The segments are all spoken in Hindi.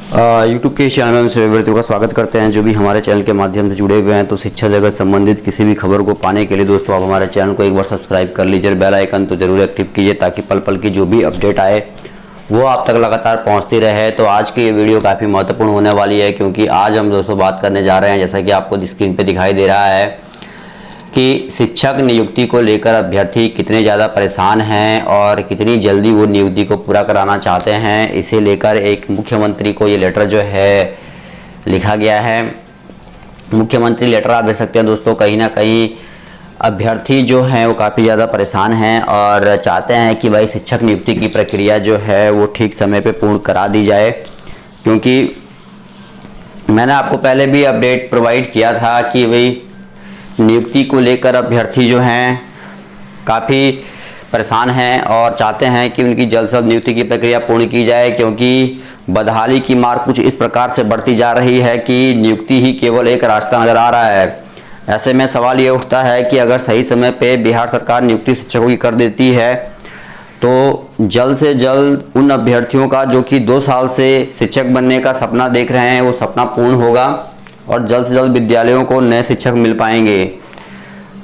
यूट्यूब के चैनल में सभी व्यक्तियों का स्वागत करते हैं जो भी हमारे चैनल के माध्यम से जुड़े हुए हैं। तो शिक्षा जगत संबंधित किसी भी खबर को पाने के लिए दोस्तों आप हमारे चैनल को एक बार सब्सक्राइब कर लीजिए, बेल आइकन तो जरूर एक्टिव कीजिए ताकि पल पल की जो भी अपडेट आए वो आप तक लगातार पहुंचती रहे। तो आज की ये वीडियो काफ़ी महत्वपूर्ण होने वाली है क्योंकि आज हम दोस्तों बात करने जा रहे हैं, जैसा कि आपको स्क्रीन पर दिखाई दे रहा है, कि शिक्षक नियुक्ति को लेकर अभ्यर्थी कितने ज़्यादा परेशान हैं और कितनी जल्दी वो नियुक्ति को पूरा कराना चाहते हैं। इसे लेकर एक मुख्यमंत्री को ये लेटर जो है लिखा गया है। मुख्यमंत्री लेटर आप देख सकते हैं दोस्तों, कहीं ना कहीं अभ्यर्थी जो हैं वो काफ़ी ज़्यादा परेशान हैं और चाहते हैं कि भाई शिक्षक नियुक्ति की प्रक्रिया जो है वो ठीक समय पे पूर्ण करा दी जाए। क्योंकि मैंने आपको पहले भी अपडेट प्रोवाइड किया था कि भाई नियुक्ति को लेकर अभ्यर्थी जो हैं काफ़ी परेशान हैं और चाहते हैं कि उनकी जल्द से जल्द नियुक्ति की प्रक्रिया पूर्ण की जाए, क्योंकि बदहाली की मार कुछ इस प्रकार से बढ़ती जा रही है कि नियुक्ति ही केवल एक रास्ता नज़र आ रहा है। ऐसे में सवाल ये उठता है कि अगर सही समय पे बिहार सरकार नियुक्ति शिक्षकों की कर देती है तो जल्द से जल्द उन अभ्यर्थियों का जो कि 2 साल से शिक्षक बनने का सपना देख रहे हैं वो सपना पूर्ण होगा और जल्द से जल्द विद्यालयों को नए शिक्षक मिल पाएंगे।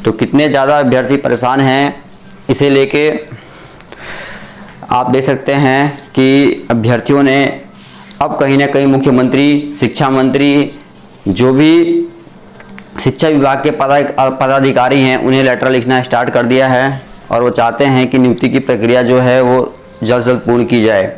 तो कितने ज़्यादा अभ्यर्थी परेशान हैं इसे लेके आप देख सकते हैं कि अभ्यर्थियों ने अब कहीं ना कहीं मुख्यमंत्री, शिक्षा मंत्री, जो भी शिक्षा विभाग के पदाधिकारी हैं उन्हें लेटर लिखना स्टार्ट कर दिया है और वो चाहते हैं कि नियुक्ति की प्रक्रिया जो है वो जल्द से जल्द पूर्ण की जाए।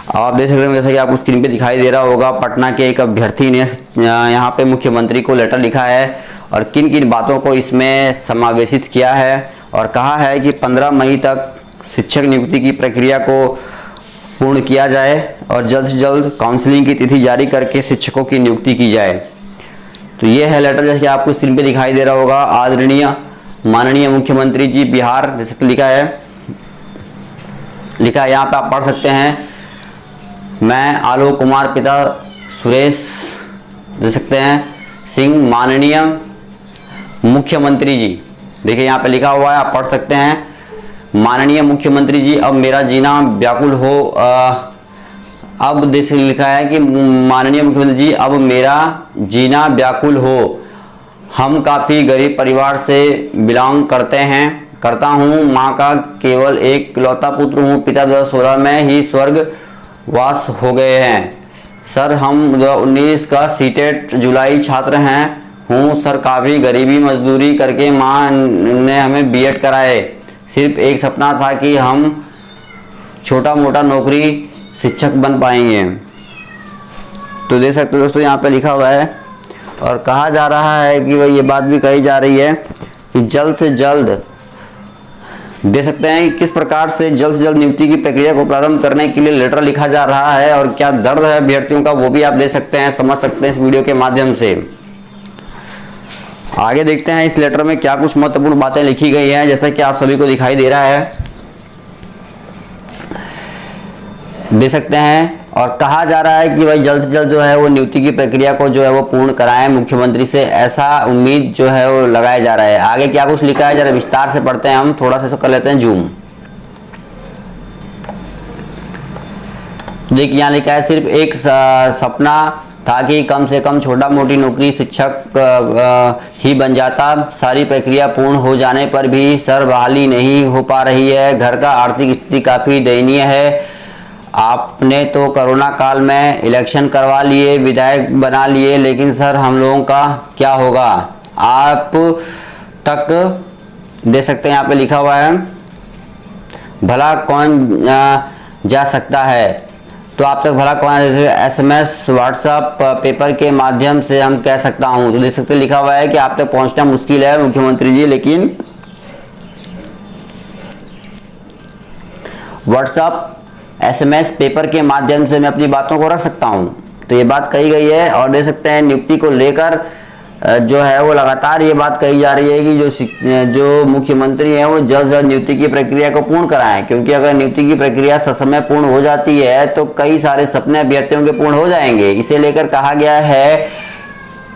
आप देख सकते हैं जैसा कि आपको स्क्रीन पे दिखाई दे रहा होगा, पटना के एक अभ्यर्थी ने यहाँ पे मुख्यमंत्री को लेटर लिखा है और किन किन बातों को इसमें समावेशित किया है और कहा है कि 15 मई तक शिक्षक नियुक्ति की प्रक्रिया को पूर्ण किया जाए और जल्द से जल्द काउंसलिंग की तिथि जारी करके शिक्षकों की नियुक्ति की जाए। तो ये है लेटर, जैसे कि आपको स्क्रीन पे दिखाई दे रहा होगा, आदरणीय माननीय मुख्यमंत्री जी बिहार, जैसे लिखा है यहाँ पे आप पढ़ सकते हैं। मैं आलोक कुमार पिता सुरेश दे सकते हैं सिंह, माननीय मुख्यमंत्री जी, देखिए यहाँ पे लिखा हुआ है, आप पढ़ सकते हैं। माननीय मुख्यमंत्री जी, अब मेरा जीना व्याकुल हो, अब जैसे लिखा है कि माननीय मुख्यमंत्री जी, अब मेरा जीना व्याकुल हो। हम काफ़ी गरीब परिवार से बिलोंग करता हूँ, माँ का केवल एक इकलौता पुत्र हूँ। पिता 2016 में ही स्वर्ग वास हो गए हैं। सर हम 2019 का सीटेट जुलाई छात्र हूँ सर। काफ़ी गरीबी मजदूरी करके माँ ने हमें बीएड कराए। सिर्फ एक सपना था कि हम छोटा मोटा नौकरी शिक्षक बन पाएंगे। तो देख सकते हो दोस्तों यहाँ पे लिखा हुआ है और कहा जा रहा है कि भाई ये बात भी कही जा रही है कि जल्द से जल्द, देख सकते हैं कि किस प्रकार से जल्द नियुक्ति की प्रक्रिया को प्रारंभ करने के लिए लेटर लिखा जा रहा है और क्या दर्द है अभ्यर्थियों का वो भी आप देख सकते हैं, समझ सकते हैं इस वीडियो के माध्यम से। आगे देखते हैं इस लेटर में क्या कुछ महत्वपूर्ण बातें लिखी गई हैं, जैसा कि आप सभी को दिखाई दे रहा है, देख सकते हैं। और कहा जा रहा है कि भाई जल्द से जल्द जो है वो नियुक्ति की प्रक्रिया को जो है वो पूर्ण कराएं मुख्यमंत्री से, ऐसा उम्मीद जो है वो लगाया जा रहा है। आगे क्या कुछ लिखा है जरा विस्तार से पढ़ते हैं, हम थोड़ा सा कर लेते हैं जूम। देखिए यहाँ लिखा है, सिर्फ एक सपना था कि कम से कम छोटा मोटी नौकरी शिक्षक ही बन जाता। सारी प्रक्रिया पूर्ण हो जाने पर भी सर बहाली नहीं हो पा रही है। घर का आर्थिक स्थिति काफ़ी दयनीय है। आपने तो कोरोना काल में इलेक्शन करवा लिए, विधायक बना लिए, लेकिन सर हम लोगों का क्या होगा? आप तक देख सकते हैं यहाँ पे लिखा हुआ है, भला कौन जा सकता है। तो आप तक भला कौन, SMS, व्हाट्सएप, पेपर के माध्यम से हम कह सकता हूँ। तो देख सकते लिखा हुआ है कि आप तक पहुँचना मुश्किल है मुख्यमंत्री जी, लेकिन व्हाट्सएप, SMS, पेपर के माध्यम से मैं अपनी बातों को रख सकता हूं। तो ये बात कही गई है और देख सकते हैं नियुक्ति को लेकर जो है वो लगातार ये बात कही जा रही है कि जो मुख्यमंत्री हैं वो जल्द से जल्द नियुक्ति की प्रक्रिया को पूर्ण कराएं, क्योंकि अगर नियुक्ति की प्रक्रिया ससमय पूर्ण हो जाती है तो कई सारे सपने अभ्यर्थियों के पूर्ण हो जाएंगे। इसे लेकर कहा गया है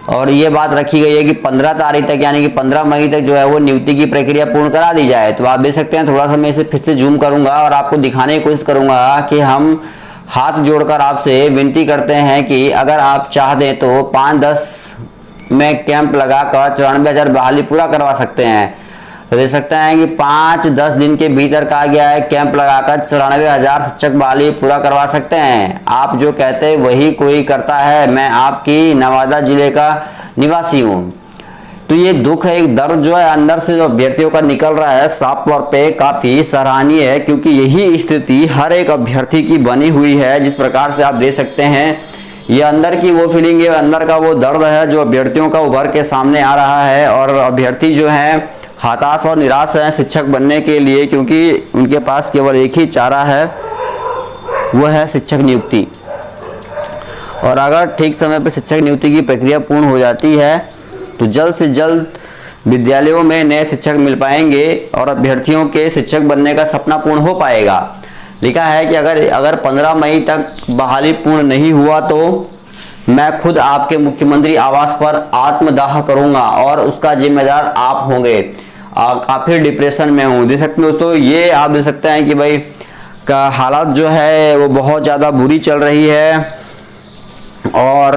और ये बात रखी गई है कि 15 तारीख तक यानी कि 15 मई तक जो है वो नियुक्ति की प्रक्रिया पूर्ण करा दी जाए। तो आप देख सकते हैं, थोड़ा सा मैं इसे फिर से जूम करूंगा और आपको दिखाने की कोशिश करूंगा कि हम हाथ जोड़कर आपसे विनती करते हैं कि अगर आप चाहते तो 5-10 में कैंप लगाकर 94,000 बहाली पूरा करवा सकते हैं। तो देख सकते हैं कि 5-10 दिन के भीतर कहा गया है कैंप लगाकर 94,000 शिक्षक बहाली पूरा करवा सकते हैं। आप जो कहते हैं वही कोई करता है। मैं आपकी नवादा जिले का निवासी हूँ। तो ये दुख है, एक दर्द जो है अंदर से जो अभ्यर्थियों का निकल रहा है, साफ तौर पे काफी सराहनीय है, क्योंकि यही स्थिति हर एक अभ्यर्थी की बनी हुई है। जिस प्रकार से आप देख सकते हैं, ये अंदर की वो फीलिंग है, अंदर का वो दर्द है जो अभ्यर्थियों का उभर के सामने आ रहा है। और अभ्यर्थी जो है हताश और निराश है शिक्षक बनने के लिए, क्योंकि उनके पास केवल एक ही चारा है, वो है शिक्षक नियुक्ति। और अगर ठीक समय पर शिक्षक नियुक्ति की प्रक्रिया पूर्ण हो जाती है तो जल्द से जल्द विद्यालयों में नए शिक्षक मिल पाएंगे और अभ्यर्थियों के शिक्षक बनने का सपना पूर्ण हो पाएगा। लिखा है कि अगर 15 मई तक बहाली पूर्ण नहीं हुआ तो मैं खुद आपके मुख्यमंत्री आवास पर आत्मदाह करूंगा और उसका जिम्मेदार आप होंगे। काफी डिप्रेशन में हूँ। देख सकते हैं दोस्तों, ये आप देख सकते हैं कि भाई का हालात जो है वो बहुत ज़्यादा बुरी चल रही है। और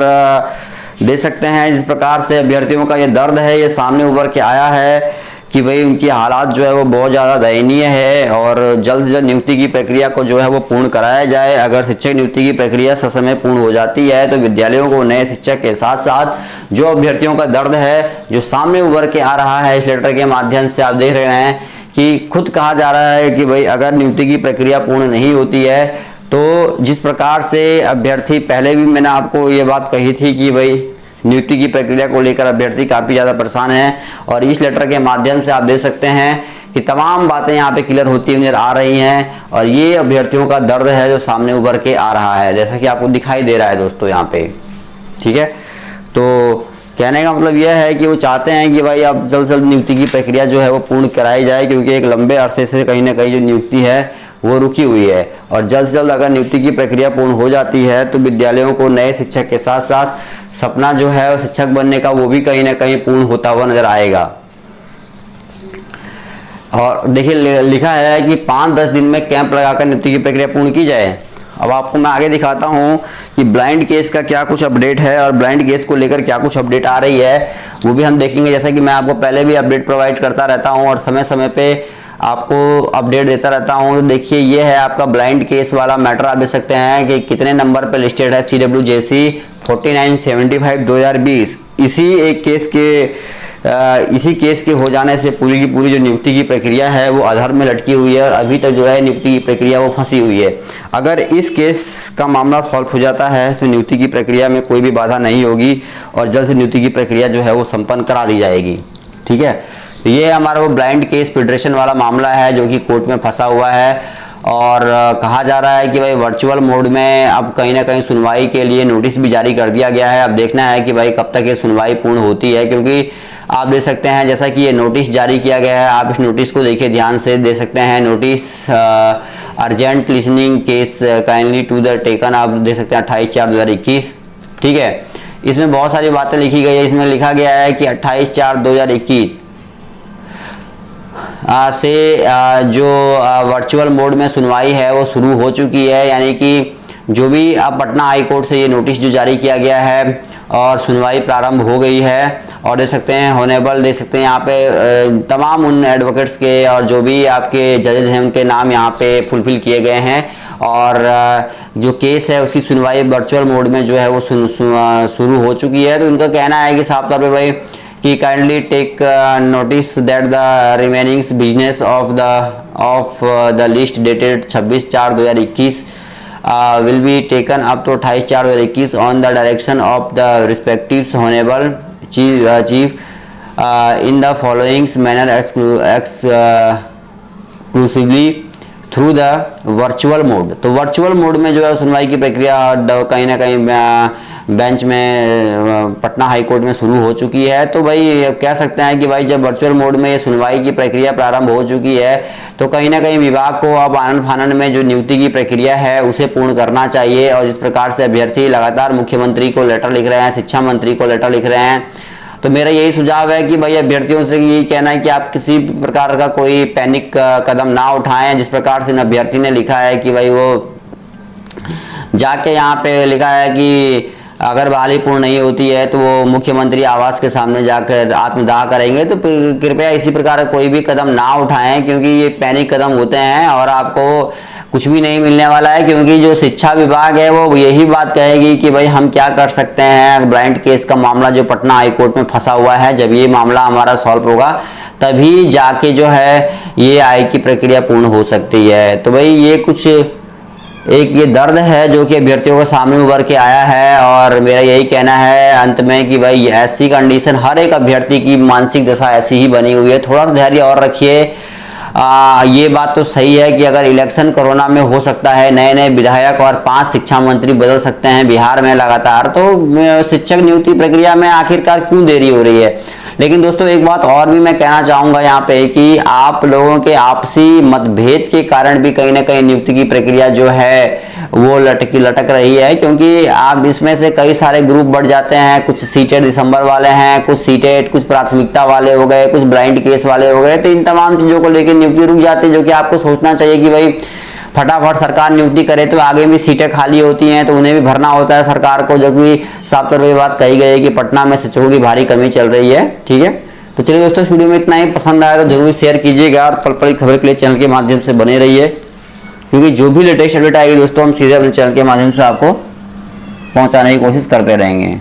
देख सकते हैं जिस प्रकार से अभ्यर्थियों का ये दर्द है, ये सामने उभर के आया है कि भाई उनकी हालात जो है वो बहुत ज़्यादा दयनीय है। और जल्द से जल्द नियुक्ति की प्रक्रिया को जो है वो पूर्ण कराया जाए। अगर शिक्षक नियुक्ति की प्रक्रिया ससमय पूर्ण हो जाती है तो विद्यालयों को नए शिक्षक के साथ साथ जो अभ्यर्थियों का दर्द है जो सामने उभर के आ रहा है, इस लेटर के माध्यम से आप देख रहे हैं कि खुद कहा जा रहा है कि भाई अगर नियुक्ति की प्रक्रिया पूर्ण नहीं होती है तो जिस प्रकार से अभ्यर्थी, पहले भी मैंने आपको ये बात कही थी कि भाई नियुक्ति की प्रक्रिया को लेकर अभ्यर्थी काफ़ी ज़्यादा परेशान है। और इस लेटर के माध्यम से आप देख सकते हैं कि तमाम बातें यहाँ पे क्लियर होती नजर आ रही हैं। और ये अभ्यर्थियों का दर्द है जो सामने उभर के आ रहा है, जैसा कि आपको दिखाई दे रहा है दोस्तों यहाँ पे। ठीक है, तो कहने का मतलब यह है कि वो चाहते हैं कि भाई अब जल्द से जल्द नियुक्ति की प्रक्रिया जो है वो पूर्ण कराई जाए, क्योंकि एक लंबे अरसे से कहीं ना कहीं जो नियुक्ति है वो रुकी हुई है। और जल्द से जल्द अगर नियुक्ति की प्रक्रिया पूर्ण हो जाती है तो विद्यालयों को नए शिक्षक के साथ साथ सपना जो है शिक्षक बनने का वो भी कहीं ना कहीं पूर्ण होता हुआ नजर आएगा। और देखिए लिखा है कि 5-10 दिन में कैंप लगाकर नियुक्ति की प्रक्रिया पूर्ण की जाए। अब आपको मैं आगे दिखाता हूं कि ब्लाइंड केस का क्या कुछ अपडेट है और ब्लाइंड केस को लेकर क्या कुछ अपडेट आ रही है वो भी हम देखेंगे। जैसा कि मैं आपको पहले भी अपडेट प्रोवाइड करता रहता हूं और समय समय पे आपको अपडेट देता रहता हूं। तो देखिए ये है आपका ब्लाइंड केस वाला मैटर। आप देख सकते हैं कि कितने नंबर पे लिस्टेड है, CWJC 4975/2020। इसी केस के हो जाने से पूरी की पूरी जो नियुक्ति की प्रक्रिया है वो अधर में लटकी हुई है और अभी तक जो है नियुक्ति की प्रक्रिया वो फंसी हुई है। अगर इस केस का मामला सॉल्व हो जाता है तो नियुक्ति की प्रक्रिया में कोई भी बाधा नहीं होगी और जल्द से नियुक्ति की प्रक्रिया जो है वो संपन्न करा दी जाएगी। ठीक है, तो ये हमारा वो ब्लाइंड केस फेडरेशन वाला मामला है जो कि कोर्ट में फंसा हुआ है। और कहा जा रहा है कि भाई वर्चुअल मोड में अब कहीं ना कहीं सुनवाई के लिए नोटिस भी जारी कर दिया गया है। अब देखना है कि भाई कब तक ये सुनवाई पूर्ण होती है, क्योंकि आप देख सकते हैं जैसा कि ये नोटिस जारी किया गया है। आप इस नोटिस को देखिए ध्यान से, देख सकते हैं notice urgent listening case kindly to the taken. आप देख सकते हैं 28/4/2021। ठीक है, इसमें बहुत सारी बातें लिखी गई है। इसमें लिखा गया है कि 28/4/2021 से जो वर्चुअल मोड में सुनवाई है वो शुरू हो चुकी है। यानी कि जो भी अब पटना हाई कोर्ट से ये नोटिस जो जारी किया गया है और सुनवाई प्रारंभ हो गई है। और देख सकते हैं होनेबल, देख सकते हैं यहाँ पे तमाम उन एडवोकेट्स के और जो भी आपके जजेज हैं उनके नाम यहाँ पे फुलफिल किए गए हैं। और जो केस है उसकी सुनवाई वर्चुअल मोड में जो है वो शुरू हो चुकी है। तो उनका कहना है कि साफ तौर पे भाई कि kindly take notice that the remaining business of the list dated 26/4/2021 will be taken up to 28/4/2021 on the direction of the respective honorable chief in the following manner exclusively through the virtual mode। तो वर्चुअल मोड में जो है सुनवाई की प्रक्रिया कहीं ना कहीं बेंच में पटना हाई कोर्ट में शुरू हो चुकी है। तो भाई कह सकते हैं कि भाई जब वर्चुअल मोड में ये सुनवाई की प्रक्रिया प्रारंभ हो चुकी है तो कहीं ना कहीं विभाग को अब आनन फानन में जो नियुक्ति की प्रक्रिया है उसे पूर्ण करना चाहिए। और जिस प्रकार से अभ्यर्थी लगातार मुख्यमंत्री को लेटर लिख रहे हैं, शिक्षा मंत्री को लेटर लिख रहे हैं, तो मेरा यही सुझाव है कि भाई अभ्यर्थियों से यही कहना है कि आप किसी प्रकार का कोई पैनिक कदम ना उठाएं। जिस प्रकार से अभ्यर्थी ने लिखा है कि भाई वो जाके यहाँ पे लिखा है कि अगर बहाली पूर्ण नहीं होती है तो वो मुख्यमंत्री आवास के सामने जाकर आत्मदाह करेंगे। तो कृपया इसी प्रकार कोई भी कदम ना उठाएं, क्योंकि ये पैनिक कदम होते हैं और आपको कुछ भी नहीं मिलने वाला है। क्योंकि जो शिक्षा विभाग है वो यही बात कहेगी कि भाई हम क्या कर सकते हैं। ब्लाइंड केस का मामला जो पटना हाईकोर्ट में फंसा हुआ है, जब ये मामला हमारा सॉल्व होगा तभी जाके जो है ये आय की प्रक्रिया पूर्ण हो सकती है। तो भाई ये कुछ एक ये दर्द है जो कि अभ्यर्थियों के सामने उभर के आया है। और मेरा यही कहना है अंत में कि भाई ऐसी कंडीशन हर एक अभ्यर्थी की मानसिक दशा ऐसी ही बनी हुई है। थोड़ा सा धैर्य और रखिए। ये बात तो सही है कि अगर इलेक्शन कोरोना में हो सकता है, नए नए विधायक और 5 शिक्षा मंत्री बदल सकते हैं बिहार में लगातार, तो शिक्षक नियुक्ति प्रक्रिया में आखिरकार क्यों देरी हो रही है। लेकिन दोस्तों एक बात और भी मैं कहना चाहूंगा यहाँ पे कि आप लोगों के आपसी मतभेद के कारण भी कहीं ना कहीं नियुक्ति की प्रक्रिया जो है वो लटक रही है। क्योंकि आप इसमें से कई सारे ग्रुप बढ़ जाते हैं, कुछ सीटेड दिसंबर वाले हैं, कुछ सीटेड, कुछ प्राथमिकता वाले हो गए, कुछ ब्लाइंड केस वाले हो गए। तो इन तमाम चीजों को लेकर नियुक्ति रुक जाती है, जो कि आपको सोचना चाहिए कि भाई फटाफट सरकार नियुक्ति करे तो आगे भी सीटें खाली होती हैं तो उन्हें भी भरना होता है सरकार को, जो कि साफ तौर पर बात कही गई है कि पटना में शिक्षकों की भारी कमी चल रही है। ठीक है, तो चलिए दोस्तों इस वीडियो में इतना ही। पसंद आया तो जरूर शेयर कीजिएगा और पल पल की खबर के लिए चैनल के माध्यम से बने रहिए, क्योंकि जो भी लेटेस्ट अपडेट आएगी दोस्तों हम सीधे अपने चैनल के माध्यम से आपको पहुंचाने की कोशिश करते रहेंगे।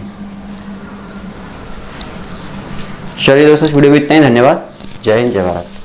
चलिए दोस्तों इस वीडियो में इतना ही। धन्यवाद। जय हिंद, जय भारत।